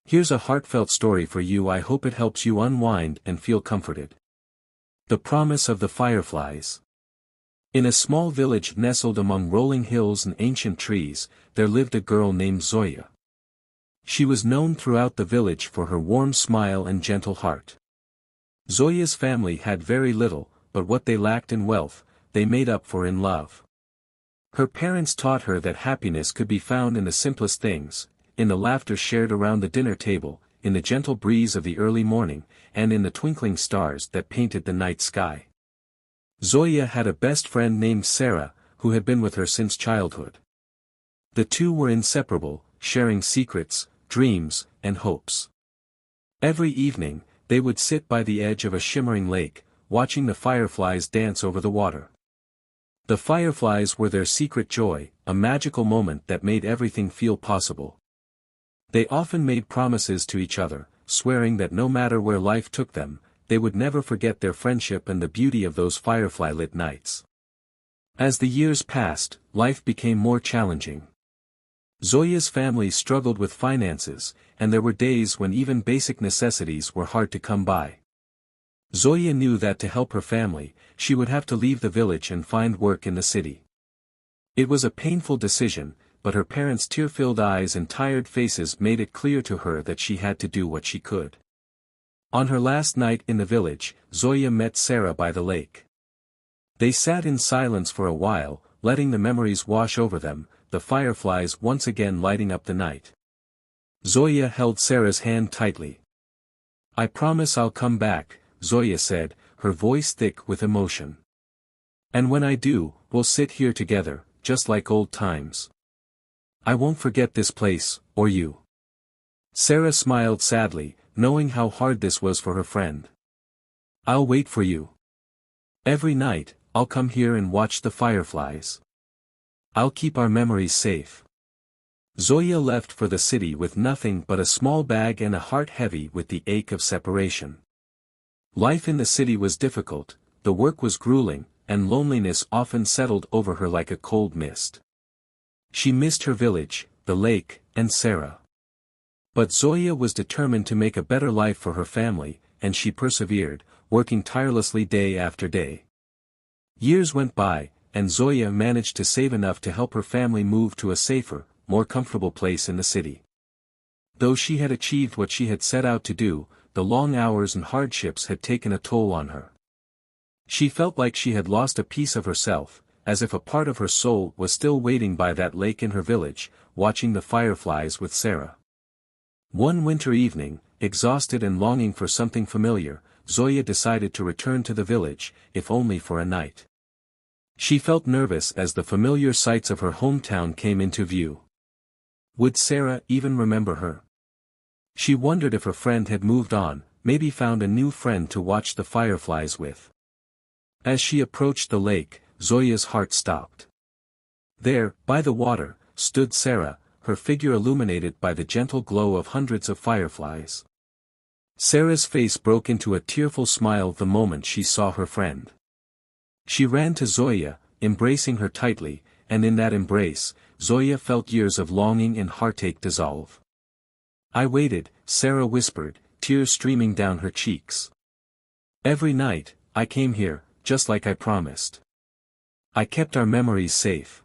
Here's a heartfelt story for you. I hope it helps you unwind and feel comforted. The Promise of the Fireflies. In a small village nestled among rolling hills and ancient trees, there lived a girl named Zoya. She was known throughout the village for her warm smile and gentle heart. Zoya's family had very little, but what they lacked in wealth, they made up for in love. Her parents taught her that happiness could be found in the simplest things, in the laughter shared around the dinner table, in the gentle breeze of the early morning, and in the twinkling stars that painted the night sky. Zoya had a best friend named Sara, who had been with her since childhood. The two were inseparable, sharing secrets, dreams, and hopes. Every evening, they would sit by the edge of a shimmering lake, watching the fireflies dance over the water. The fireflies were their secret joy, a magical moment that made everything feel possible. They often made promises to each other, swearing that no matter where life took them, they would never forget their friendship and the beauty of those firefly-lit nights. As the years passed, life became more challenging. Zoya's family struggled with finances, and there were days when even basic necessities were hard to come by. Zoya knew that to help her family, she would have to leave the village and find work in the city. It was a painful decision, but her parents' tear-filled eyes and tired faces made it clear to her that she had to do what she could. On her last night in the village, Zoya met Sara by the lake. They sat in silence for a while, letting the memories wash over them, the fireflies once again lighting up the night. Zoya held Sara's hand tightly. "I promise I'll come back," Zoya said, her voice thick with emotion. "And when I do, we'll sit here together, just like old times. I won't forget this place, or you." Sara smiled sadly, knowing how hard this was for her friend. "I'll wait for you. Every night, I'll come here and watch the fireflies. I'll keep our memories safe." Zoya left for the city with nothing but a small bag and a heart heavy with the ache of separation. Life in the city was difficult, the work was grueling, and loneliness often settled over her like a cold mist. She missed her village, the lake, and Sara. But Zoya was determined to make a better life for her family, and she persevered, working tirelessly day after day. Years went by, and Zoya managed to save enough to help her family move to a safer, more comfortable place in the city. Though she had achieved what she had set out to do, the long hours and hardships had taken a toll on her. She felt like she had lost a piece of herself, as if a part of her soul was still waiting by that lake in her village, watching the fireflies with Sara. One winter evening, exhausted and longing for something familiar, Zoya decided to return to the village, if only for a night. She felt nervous as the familiar sights of her hometown came into view. Would Sara even remember her? She wondered if her friend had moved on, maybe found a new friend to watch the fireflies with. As she approached the lake, Zoya's heart stopped. There, by the water, stood Sara, her figure illuminated by the gentle glow of hundreds of fireflies. Sara's face broke into a tearful smile the moment she saw her friend. She ran to Zoya, embracing her tightly, and in that embrace, Zoya felt years of longing and heartache dissolve. "I waited," Sara whispered, tears streaming down her cheeks. "Every night, I came here, just like I promised. I kept our memories safe."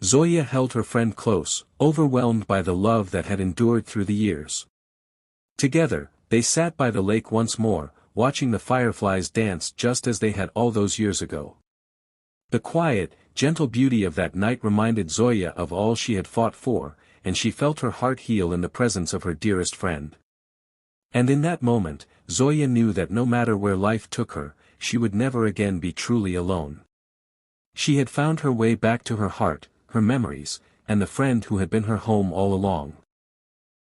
Zoya held her friend close, overwhelmed by the love that had endured through the years. Together, they sat by the lake once more, watching the fireflies dance just as they had all those years ago. The quiet, gentle beauty of that night reminded Zoya of all she had fought for, and she felt her heart heal in the presence of her dearest friend. And in that moment, Zoya knew that no matter where life took her, she would never again be truly alone. She had found her way back to her heart, her memories, and the friend who had been her home all along.